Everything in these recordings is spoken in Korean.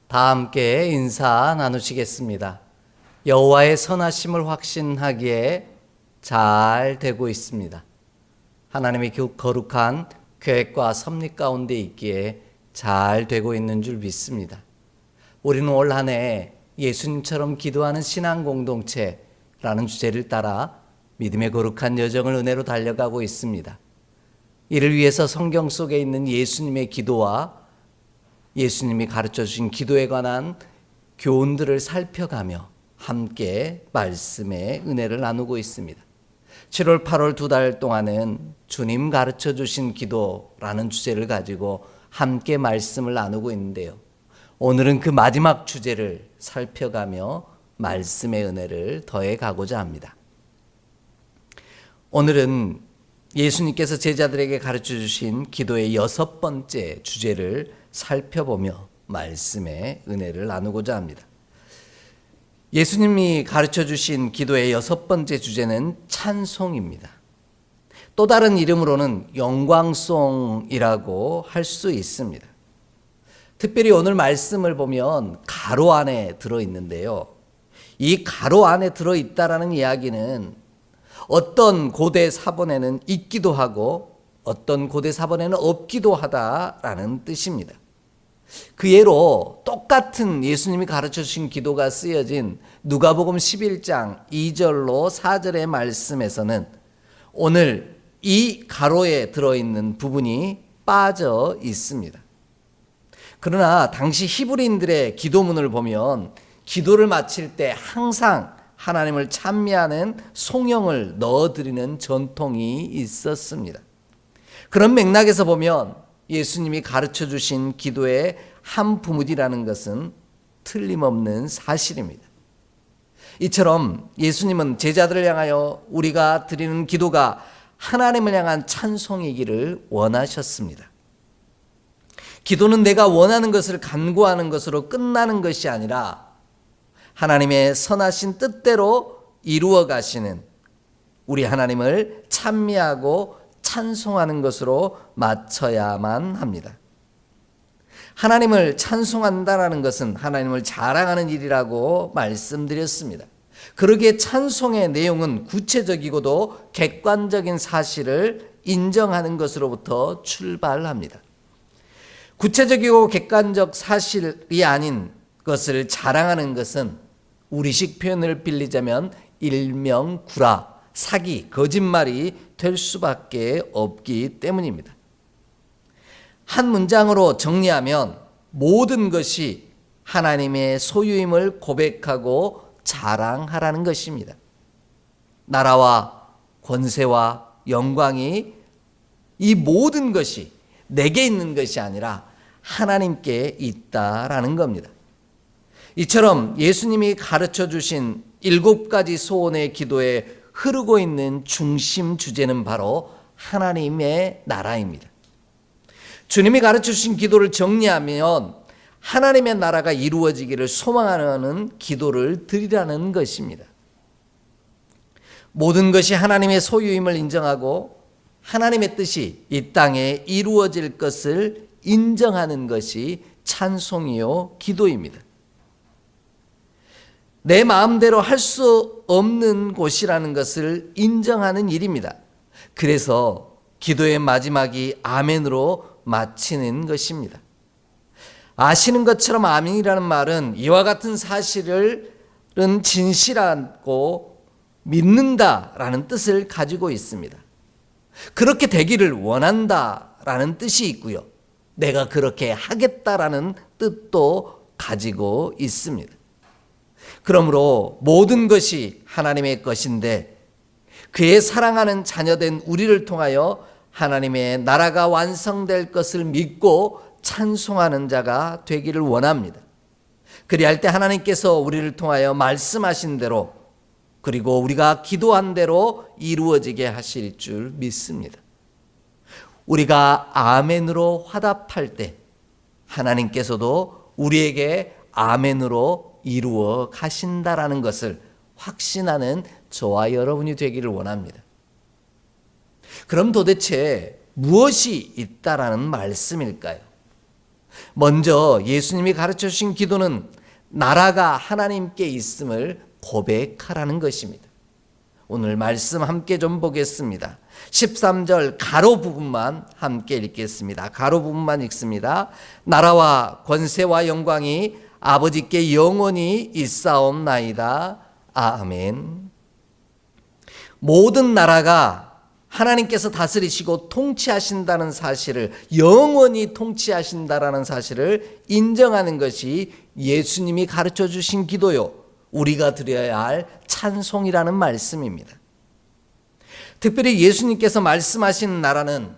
다 함께 인사 나누시겠습니다. 여호와의 선하심을 확신하기에 잘 되고 있습니다. 하나님의 거룩한 계획과 섭리 가운데 있기에 잘 되고 있는 줄 믿습니다. 우리는 올 한 해 예수님처럼 기도하는 신앙 공동체라는 주제를 따라 믿음의 거룩한 여정을 은혜로 달려가고 있습니다. 이를 위해서 성경 속에 있는 예수님의 기도와 예수님이 가르쳐 주신 기도에 관한 교훈들을 살펴가며 함께 말씀의 은혜를 나누고 있습니다. 7월, 8월 두 달 동안은 주님 가르쳐 주신 기도라는 주제를 가지고 함께 말씀을 나누고 있는데요. 오늘은 그 마지막 주제를 살펴가며 말씀의 은혜를 더해 가고자 합니다. 오늘은 예수님께서 제자들에게 가르쳐 주신 기도의 6번째 주제를 살펴보며 말씀의 은혜를 나누고자 합니다. 예수님이 가르쳐 주신 기도의 6번째 주제는 찬송입니다. 또 다른 이름으로는 영광송이라고 할 수 있습니다. 특별히 오늘 말씀을 보면 가로 안에 들어있는데요. 이 가로 안에 들어있다라는 이야기는 어떤 고대 사본에는 있기도 하고 어떤 고대 사본에는 없기도 하다라는 뜻입니다. 그 예로 똑같은 예수님이 가르쳐 주신 기도가 쓰여진 누가복음 11장 2절로 4절의 말씀에서는 오늘 이 가로에 들어있는 부분이 빠져 있습니다. 그러나 당시 히브리인들의 기도문을 보면 기도를 마칠 때 항상 하나님을 찬미하는 송영을 넣어드리는 전통이 있었습니다. 그런 맥락에서 보면 예수님이 가르쳐 주신 기도의 한 부분이라는 것은 틀림없는 사실입니다. 이처럼 예수님은 제자들을 향하여 우리가 드리는 기도가 하나님을 향한 찬송이기를 원하셨습니다. 기도는 내가 원하는 것을 간구하는 것으로 끝나는 것이 아니라 하나님의 선하신 뜻대로 이루어 가시는 우리 하나님을 찬미하고 찬송하는 것으로 맞춰야만 합니다. 하나님을 찬송한다는 것은 하나님을 자랑하는 일이라고 말씀드렸습니다. 그러기에 찬송의 내용은 구체적이고도 객관적인 사실을 인정하는 것으로부터 출발합니다. 구체적이고 객관적 사실이 아닌 것을 자랑하는 것은 우리식 표현을 빌리자면 일명구라, 사기, 거짓말이 될 수밖에 없기 때문입니다. 한 문장으로 정리하면 모든 것이 하나님의 소유임을 고백하고 자랑하라는 것입니다. 나라와 권세와 영광이 이 모든 것이 내게 있는 것이 아니라 하나님께 있다라는 겁니다. 이처럼 예수님이 가르쳐 주신 7가지 소원의 기도에 흐르고 있는 중심 주제는 바로 하나님의 나라입니다. 주님이 가르쳐 주신 기도를 정리하면 하나님의 나라가 이루어지기를 소망하는 기도를 드리라는 것입니다. 모든 것이 하나님의 소유임을 인정하고 하나님의 뜻이 이 땅에 이루어질 것을 인정하는 것이 찬송이요 기도입니다. 내 마음대로 할 수 없는 곳이라는 것을 인정하는 일입니다. 그래서 기도의 마지막이 아멘으로 마치는 것입니다. 아시는 것처럼 아멘이라는 말은 이와 같은 사실은 진실하고 믿는다라는 뜻을 가지고 있습니다. 그렇게 되기를 원한다라는 뜻이 있고요. 내가 그렇게 하겠다라는 뜻도 가지고 있습니다. 그러므로 모든 것이 하나님의 것인데 그의 사랑하는 자녀된 우리를 통하여 하나님의 나라가 완성될 것을 믿고 찬송하는 자가 되기를 원합니다. 그리할 때 하나님께서 우리를 통하여 말씀하신 대로 그리고 우리가 기도한 대로 이루어지게 하실 줄 믿습니다. 우리가 아멘으로 화답할 때 하나님께서도 우리에게 아멘으로 이루어 가신다라는 것을 확신하는 저와 여러분이 되기를 원합니다. 그럼 도대체 무엇이 있다라는 말씀일까요? 먼저 예수님이 가르쳐 주신 기도는 나라가 하나님께 있음을 고백하라는 것입니다. 오늘 말씀 함께 좀 보겠습니다. 13절 가로 부분만 함께 읽겠습니다. 가로 부분만 읽습니다. 나라와 권세와 영광이 아버지께 영원히 있사옵나이다. 아멘. 모든 나라가 하나님께서 다스리시고 통치하신다는 사실을, 영원히 통치하신다라는 사실을 인정하는 것이 예수님이 가르쳐 주신 기도요, 우리가 드려야 할 찬송이라는 말씀입니다. 특별히 예수님께서 말씀하신 나라는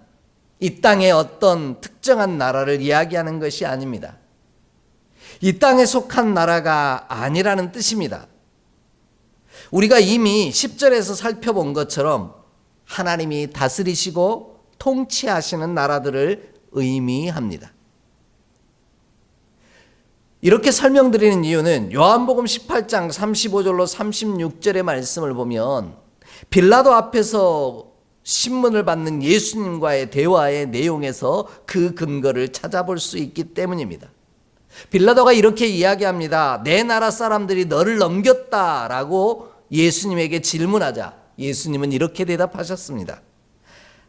이 땅의 어떤 특정한 나라를 이야기하는 것이 아닙니다. 이 땅에 속한 나라가 아니라는 뜻입니다. 우리가 이미 10절에서 살펴본 것처럼 하나님이 다스리시고 통치하시는 나라들을 의미합니다. 이렇게 설명드리는 이유는 요한복음 18장 35절로 36절의 말씀을 보면 빌라도 앞에서 신문을 받는 예수님과의 대화의 내용에서 그 근거를 찾아볼 수 있기 때문입니다. 빌라도가 이렇게 이야기합니다. 내 나라 사람들이 너를 넘겼다라고 예수님에게 질문하자 예수님은 이렇게 대답하셨습니다.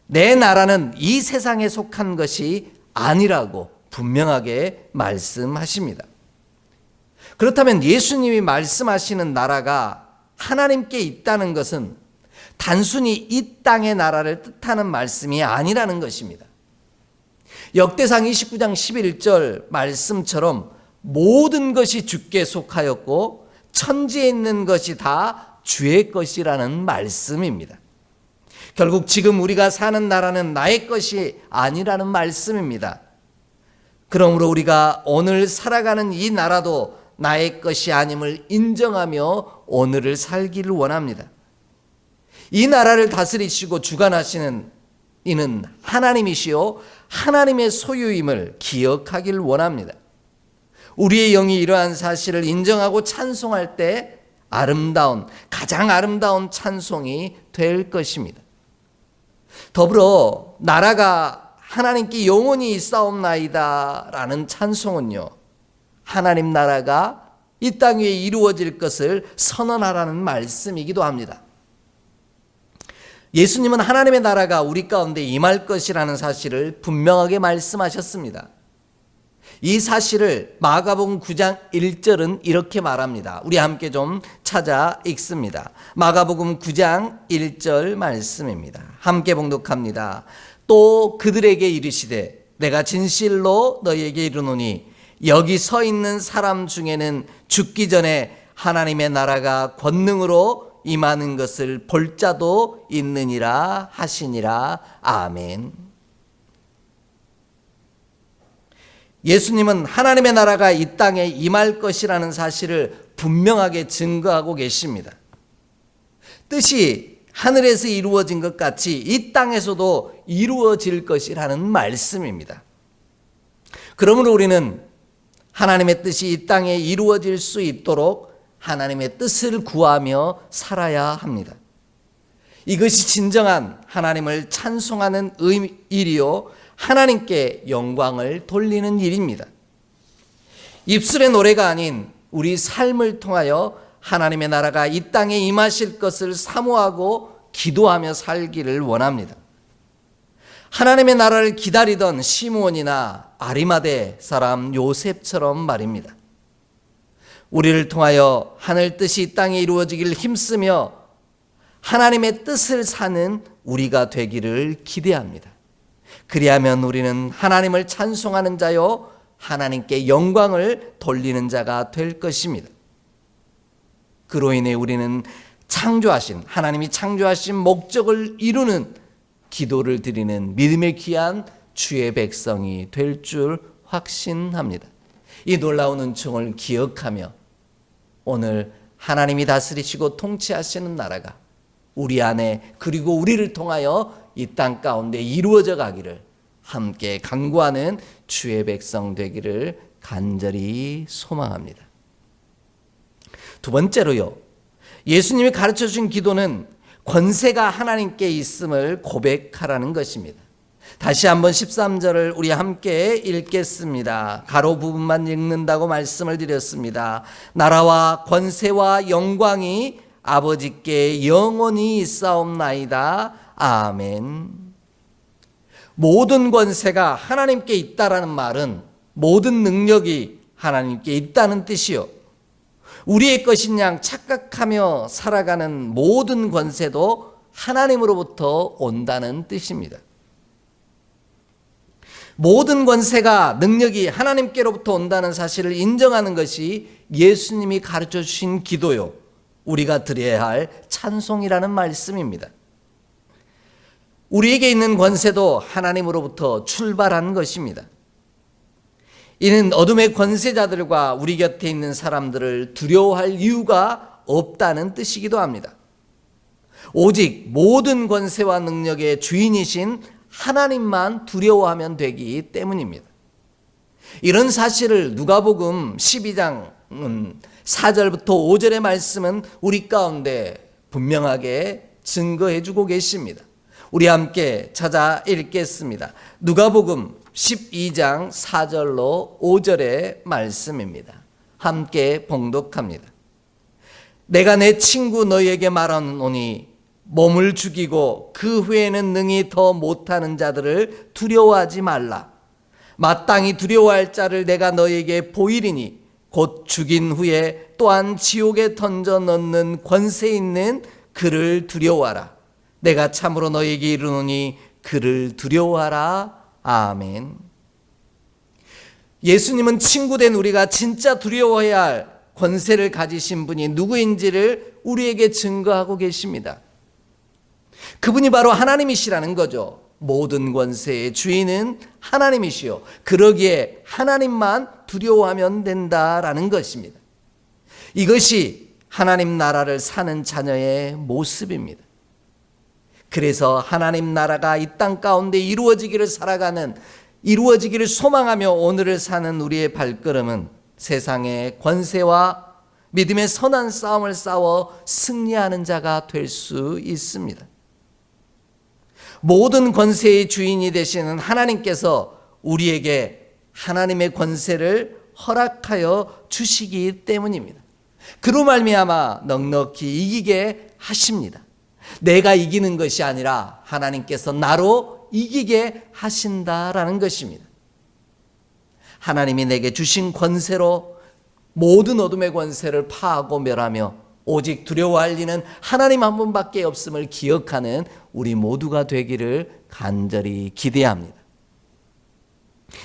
내 나라는 이 세상에 속한 것이 아니라고 분명하게 말씀하십니다. 그렇다면 예수님이 말씀하시는 나라가 하나님께 있다는 것은 단순히 이 땅의 나라를 뜻하는 말씀이 아니라는 것입니다. 역대상 29장 11절 말씀처럼 모든 것이 주께 속하였고 천지에 있는 것이 다 주의 것이라는 말씀입니다. 결국 지금 우리가 사는 나라는 나의 것이 아니라는 말씀입니다. 그러므로 우리가 오늘 살아가는 이 나라도 나의 것이 아님을 인정하며 오늘을 살기를 원합니다. 이 나라를 다스리시고 주관하시는 이는 하나님이시요 하나님의 소유임을 기억하기를 원합니다. 우리의 영이 이러한 사실을 인정하고 찬송할 때 가장 아름다운 찬송이 될 것입니다. 더불어 나라가 하나님께 영원히 있사옵나이다 라는 찬송은요, 하나님 나라가 이 땅 위에 이루어질 것을 선언하라는 말씀이기도 합니다. 예수님은 하나님의 나라가 우리 가운데 임할 것이라는 사실을 분명하게 말씀하셨습니다. 이 사실을 마가복음 9장 1절은 이렇게 말합니다. 우리 함께 좀 찾아 읽습니다. 마가복음 9장 1절 말씀입니다. 함께 봉독합니다. 또 그들에게 이르시되 내가 진실로 너희에게 이르노니 여기 서 있는 사람 중에는 죽기 전에 하나님의 나라가 권능으로 임하는 것을 볼 자도 있느니라 하시니라. 아멘. 예수님은 하나님의 나라가 이 땅에 임할 것이라는 사실을 분명하게 증거하고 계십니다. 뜻이 하늘에서 이루어진 것 같이 이 땅에서도 이루어질 것이라는 말씀입니다. 그러므로 우리는 하나님의 뜻이 이 땅에 이루어질 수 있도록 하나님의 뜻을 구하며 살아야 합니다. 이것이 진정한 하나님을 찬송하는 일이요 하나님께 영광을 돌리는 일입니다. 입술의 노래가 아닌 우리 삶을 통하여 하나님의 나라가 이 땅에 임하실 것을 사모하고 기도하며 살기를 원합니다. 하나님의 나라를 기다리던 시므온이나 아리마대 사람 요셉처럼 말입니다. 우리를 통하여 하늘 뜻이 이 땅에 이루어지기를 힘쓰며 하나님의 뜻을 사는 우리가 되기를 기대합니다. 그리하면 우리는 하나님을 찬송하는 자요 하나님께 영광을 돌리는 자가 될 것입니다. 그로 인해 우리는 하나님이 창조하신 목적을 이루는 기도를 드리는 믿음의 귀한 주의 백성이 될 줄 확신합니다. 이 놀라운 은총을 기억하며 오늘 하나님이 다스리시고 통치하시는 나라가 우리 안에 그리고 우리를 통하여 이 땅 가운데 이루어져 가기를 함께 간구하는 주의 백성 되기를 간절히 소망합니다. 두 번째로요, 예수님이 가르쳐 주신 기도는 권세가 하나님께 있음을 고백하라는 것입니다. 다시 한번 13절을 우리 함께 읽겠습니다. 가로 부분만 읽는다고 말씀을 드렸습니다. 나라와 권세와 영광이 아버지께 영원히 있사옵나이다. 아멘. 모든 권세가 하나님께 있다라는 말은 모든 능력이 하나님께 있다는 뜻이요, 우리의 것인 양 착각하며 살아가는 모든 권세도 하나님으로부터 온다는 뜻입니다. 모든 권세가 능력이 하나님께로부터 온다는 사실을 인정하는 것이 예수님이 가르쳐 주신 기도요, 우리가 드려야 할 찬송이라는 말씀입니다. 우리에게 있는 권세도 하나님으로부터 출발한 것입니다. 이는 어둠의 권세자들과 우리 곁에 있는 사람들을 두려워할 이유가 없다는 뜻이기도 합니다. 오직 모든 권세와 능력의 주인이신 하나님만 두려워하면 되기 때문입니다. 이런 사실을 누가복음 12장 4절부터 5절의 말씀은 우리 가운데 분명하게 증거해 주고 계십니다. 우리 함께 찾아 읽겠습니다. 누가복음 12장 4절로 5절의 말씀입니다. 함께 봉독합니다. 내가 내 친구 너희에게 말하노니 몸을 죽이고 그 후에는 능히 더 못하는 자들을 두려워하지 말라. 마땅히 두려워할 자를 내가 너희에게 보이리니 곧 죽인 후에 또한 지옥에 던져 넣는 권세 있는 그를 두려워하라. 내가 참으로 너희에게 이르노니 그를 두려워하라. 아멘. 예수님은 친구된 우리가 진짜 두려워해야 할 권세를 가지신 분이 누구인지를 우리에게 증거하고 계십니다. 그분이 바로 하나님이시라는 거죠. 모든 권세의 주인은 하나님이시요, 그러기에 하나님만 두려워하면 된다라는 것입니다. 이것이 하나님 나라를 사는 자녀의 모습입니다. 그래서 하나님 나라가 이 땅 가운데 이루어지기를 소망하며 오늘을 사는 우리의 발걸음은 세상의 권세와 믿음의 선한 싸움을 싸워 승리하는 자가 될 수 있습니다. 모든 권세의 주인이 되시는 하나님께서 우리에게 하나님의 권세를 허락하여 주시기 때문입니다. 그로 말미암아 넉넉히 이기게 하십니다. 내가 이기는 것이 아니라 하나님께서 나로 이기게 하신다라는 것입니다. 하나님이 내게 주신 권세로 모든 어둠의 권세를 파하고 멸하며 오직 두려워할 이는 하나님 한 분밖에 없음을 기억하는 우리 모두가 되기를 간절히 기대합니다.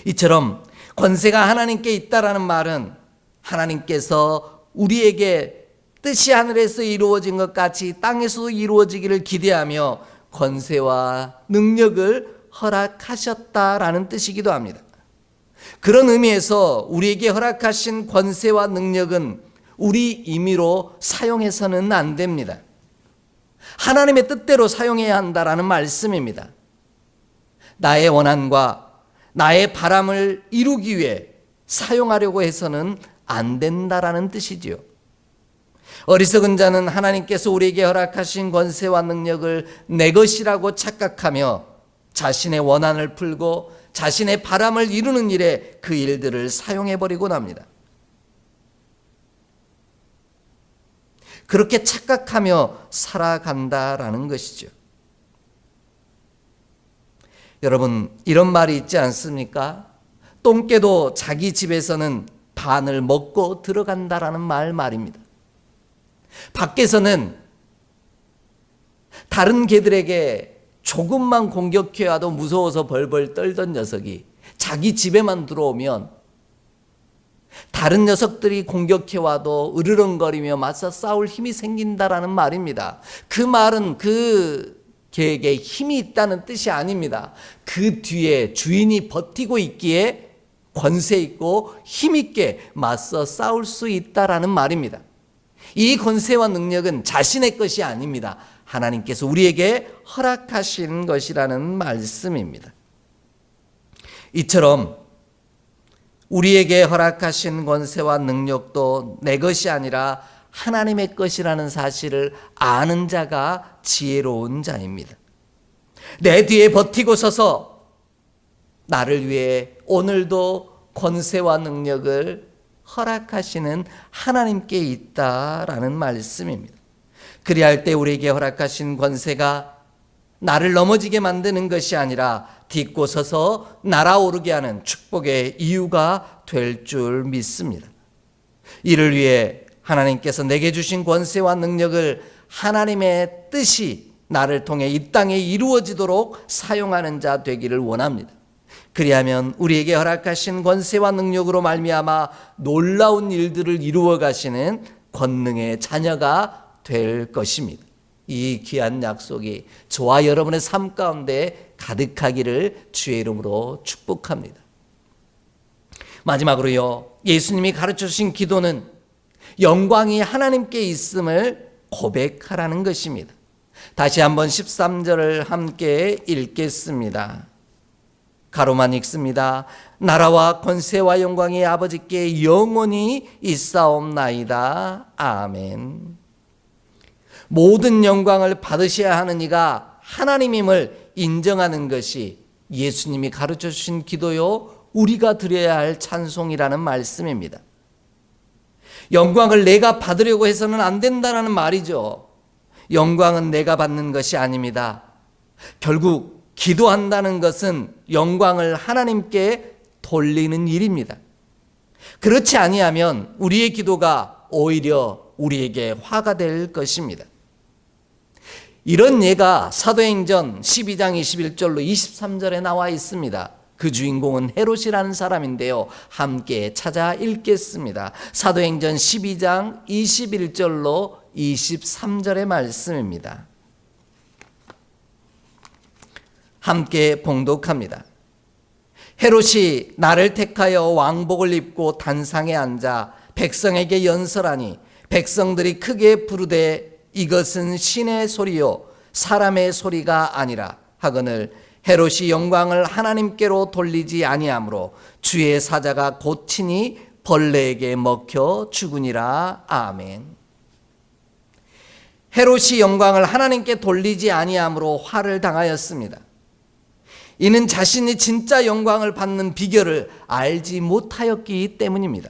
이처럼 권세가 하나님께 있다라는 말은 하나님께서 우리에게 뜻이 하늘에서 이루어진 것 같이 땅에서도 이루어지기를 기대하며 권세와 능력을 허락하셨다라는 뜻이기도 합니다. 그런 의미에서 우리에게 허락하신 권세와 능력은 우리 임의로 사용해서는 안 됩니다. 하나님의 뜻대로 사용해야 한다라는 말씀입니다. 나의 원한과 나의 바람을 이루기 위해 사용하려고 해서는 안 된다라는 뜻이지요. 어리석은 자는 하나님께서 우리에게 허락하신 권세와 능력을 내 것이라고 착각하며 자신의 원한을 풀고 자신의 바람을 이루는 일에 그 일들을 사용해버리곤 합니다. 그렇게 착각하며 살아간다라는 것이죠. 여러분, 이런 말이 있지 않습니까? 똥개도 자기 집에서는 반을 먹고 들어간다라는 말입니다. 밖에서는 다른 개들에게 조금만 공격해와도 무서워서 벌벌 떨던 녀석이 자기 집에만 들어오면 다른 녀석들이 공격해와도 으르렁거리며 맞서 싸울 힘이 생긴다라는 말입니다. 그 말은 그 개에게 힘이 있다는 뜻이 아닙니다. 그 뒤에 주인이 버티고 있기에 권세 있고 힘 있게 맞서 싸울 수 있다라는 말입니다. 이 권세와 능력은 자신의 것이 아닙니다. 하나님께서 우리에게 허락하신 것이라는 말씀입니다. 이처럼 우리에게 허락하신 권세와 능력도 내 것이 아니라 하나님의 것이라는 사실을 아는 자가 지혜로운 자입니다. 내 뒤에 버티고 서서 나를 위해 오늘도 권세와 능력을 허락하시는 하나님께 있다라는 말씀입니다. 그리할 때 우리에게 허락하신 권세가 나를 넘어지게 만드는 것이 아니라 딛고 서서 날아오르게 하는 축복의 이유가 될 줄 믿습니다. 이를 위해 하나님께서 내게 주신 권세와 능력을 하나님의 뜻이 나를 통해 이 땅에 이루어지도록 사용하는 자 되기를 원합니다. 그리하면 우리에게 허락하신 권세와 능력으로 말미암아 놀라운 일들을 이루어 가시는 권능의 자녀가 될 것입니다. 이 귀한 약속이 저와 여러분의 삶 가운데 가득하기를 주의 이름으로 축복합니다. 마지막으로요, 예수님이 가르쳐 주신 기도는 영광이 하나님께 있음을 고백하라는 것입니다. 다시 한번 13절을 함께 읽겠습니다. 가로만 읽습니다. 나라와 권세와 영광이 아버지께 영원히 있사옵나이다. 아멘. 모든 영광을 받으셔야 하는 이가 하나님임을 인정하는 것이 예수님이 가르쳐 주신 기도요, 우리가 드려야 할 찬송이라는 말씀입니다. 영광을 내가 받으려고 해서는 안 된다는 말이죠. 영광은 내가 받는 것이 아닙니다. 결국 기도한다는 것은 영광을 하나님께 돌리는 일입니다. 그렇지 아니하면 우리의 기도가 오히려 우리에게 화가 될 것입니다. 이런 예가 사도행전 12장 21절로 23절에 나와 있습니다. 그 주인공은 헤롯이라는 사람인데요, 함께 찾아 읽겠습니다. 사도행전 12장 21절로 23절의 말씀입니다. 함께 봉독합니다. 헤롯이 나를 택하여 왕복을 입고 단상에 앉아 백성에게 연설하니 백성들이 크게 부르되 이것은 신의 소리요 사람의 소리가 아니라 하거늘 헤롯이 영광을 하나님께로 돌리지 아니하므로 주의 사자가 곧친이 벌레에게 먹혀 죽으니라. 아멘. 헤롯이 영광을 하나님께 돌리지 아니하므로 화를 당하였습니다. 이는 자신이 진짜 영광을 받는 비결을 알지 못하였기 때문입니다.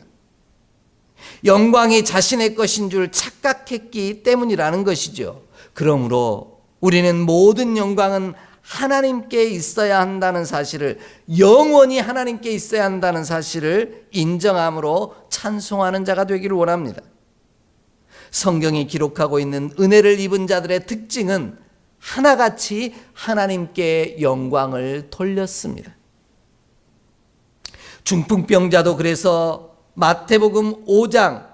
영광이 자신의 것인 줄 착각했기 때문이라는 것이죠. 그러므로 우리는 모든 영광은 하나님께 있어야 한다는 사실을, 영원히 하나님께 있어야 한다는 사실을 인정함으로 찬송하는 자가 되기를 원합니다. 성경이 기록하고 있는 은혜를 입은 자들의 특징은 하나같이 하나님께 영광을 돌렸습니다. 중풍병자도 그래서 마태복음 5장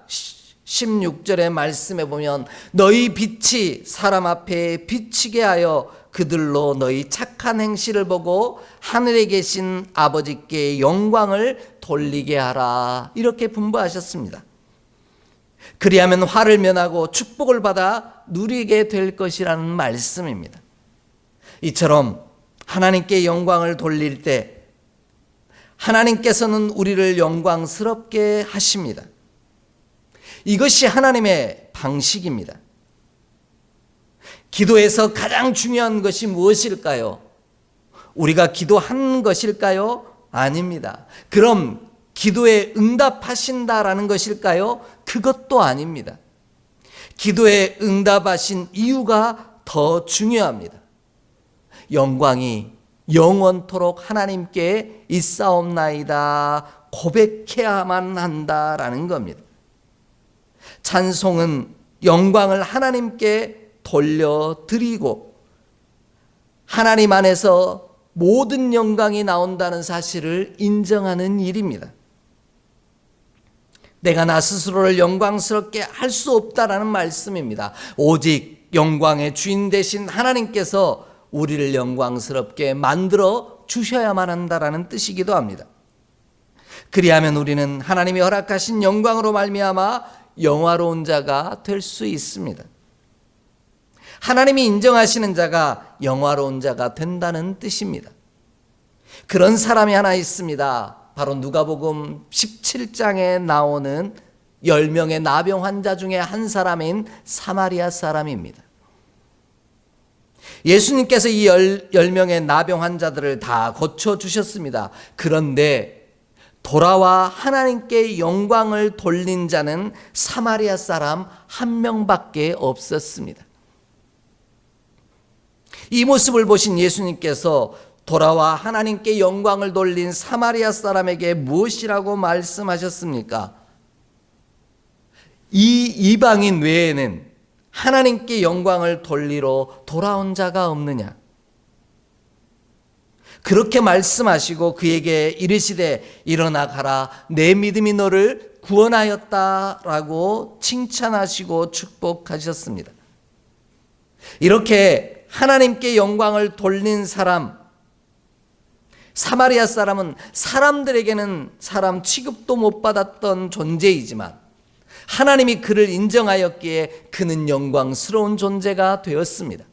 16절의 말씀에 보면 너희 빛이 사람 앞에 비치게 하여 그들로 너희 착한 행실을 보고 하늘에 계신 아버지께 영광을 돌리게 하라, 이렇게 분부하셨습니다. 그리하면 화를 면하고 축복을 받아 누리게 될 것이라는 말씀입니다. 이처럼 하나님께 영광을 돌릴 때 하나님께서는 우리를 영광스럽게 하십니다. 이것이 하나님의 방식입니다. 기도에서 가장 중요한 것이 무엇일까요? 우리가 기도한 것일까요? 아닙니다. 그럼 기도에 응답하신다라는 것일까요? 그것도 아닙니다. 기도에 응답하신 이유가 더 중요합니다. 영광이 영원토록 하나님께 있사옵나이다 고백해야만 한다라는 겁니다. 찬송은 영광을 하나님께 돌려드리고 하나님 안에서 모든 영광이 나온다는 사실을 인정하는 일입니다. 내가 나 스스로를 영광스럽게 할 수 없다라는 말씀입니다. 오직 영광의 주인 되신 하나님께서 우리를 영광스럽게 만들어 주셔야만 한다라는 뜻이기도 합니다. 그리하면 우리는 하나님이 허락하신 영광으로 말미암아 영화로운 자가 될 수 있습니다. 하나님이 인정하시는 자가 영화로운 자가 된다는 뜻입니다. 그런 사람이 하나 있습니다. 바로 누가복음 17장에 나오는 10명의 나병 환자 중에 한 사람인 사마리아 사람입니다. 예수님께서 이 10명의 나병 환자들을 다 고쳐주셨습니다. 그런데 돌아와 하나님께 영광을 돌린 자는 사마리아 사람 한 명밖에 없었습니다. 이 모습을 보신 예수님께서 돌아와 하나님께 영광을 돌린 사마리아 사람에게 무엇이라고 말씀하셨습니까? 이 이방인 외에는 하나님께 영광을 돌리러 돌아온 자가 없느냐? 그렇게 말씀하시고 그에게 이르시되 일어나 가라, 내 믿음이 너를 구원하였다라고 칭찬하시고 축복하셨습니다. 이렇게 하나님께 영광을 돌린 사람, 사마리아 사람은 사람들에게는 사람 취급도 못 받았던 존재이지만 하나님이 그를 인정하였기에 그는 영광스러운 존재가 되었습니다.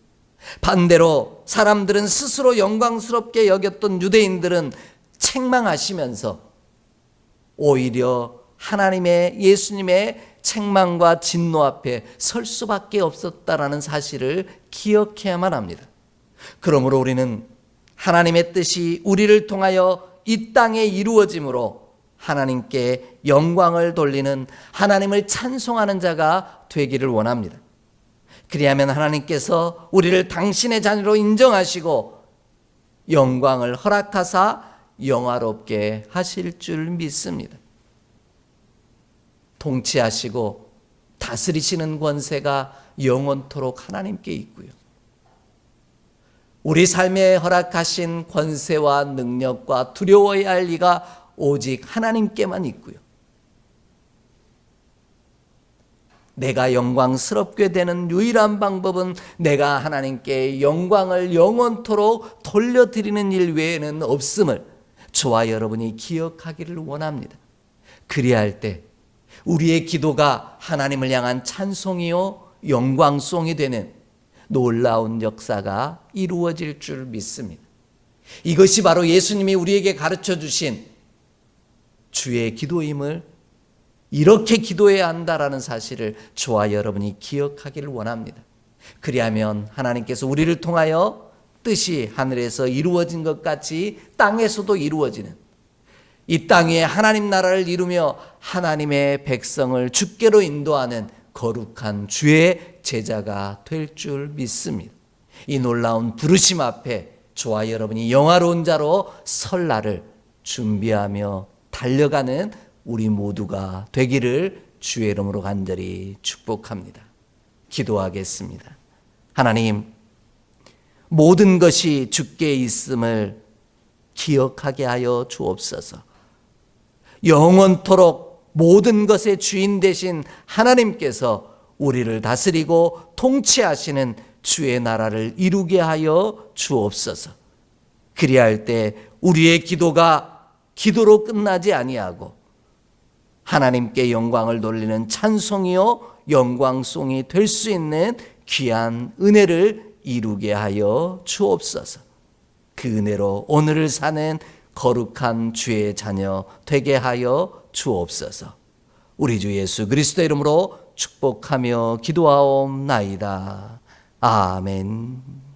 반대로 사람들은 스스로 영광스럽게 여겼던 유대인들은 책망하시면서 오히려 하나님의 예수님의 책망과 진노 앞에 설 수밖에 없었다라는 사실을 기억해야만 합니다. 그러므로 우리는 하나님의 뜻이 우리를 통하여 이 땅에 이루어짐으로 하나님께 영광을 돌리는, 하나님을 찬송하는 자가 되기를 원합니다. 그리하면 하나님께서 우리를 당신의 자녀로 인정하시고 영광을 허락하사 영화롭게 하실 줄 믿습니다. 통치하시고 다스리시는 권세가 영원토록 하나님께 있고요. 우리 삶에 허락하신 권세와 능력과 두려워해야 할 이가 오직 하나님께만 있고요. 내가 영광스럽게 되는 유일한 방법은 내가 하나님께 영광을 영원토록 돌려드리는 일 외에는 없음을 저와 여러분이 기억하기를 원합니다. 그리할 때 우리의 기도가 하나님을 향한 찬송이요 영광송이 되는 놀라운 역사가 이루어질 줄 믿습니다. 이것이 바로 예수님이 우리에게 가르쳐 주신 주의 기도임을, 이렇게 기도해야 한다라는 사실을 저와 여러분이 기억하기를 원합니다. 그리하면 하나님께서 우리를 통하여 뜻이 하늘에서 이루어진 것 같이 땅에서도 이루어지는, 이 땅 위에 하나님 나라를 이루며 하나님의 백성을 주께로 인도하는 거룩한 주의 제자가 될 줄 믿습니다. 이 놀라운 부르심 앞에 저와 여러분이 영화로운 자로 설 날을 준비하며 달려가는 우리 모두가 되기를 주의 이름으로 간절히 축복합니다. 기도하겠습니다. 하나님, 모든 것이 주께 있음을 기억하게 하여 주옵소서. 영원토록 모든 것의 주인 되신 하나님께서 우리를 다스리고 통치하시는 주의 나라를 이루게 하여 주옵소서. 그리할 때 우리의 기도가 기도로 끝나지 아니하고 하나님께 영광을 돌리는 찬송이요 영광송이 될 수 있는 귀한 은혜를 이루게 하여 주옵소서. 그 은혜로 오늘을 사는 거룩한 주의 자녀 되게 하여 주옵소서. 우리 주 예수 그리스도 이름으로 축복하며 기도하옵나이다. 아멘.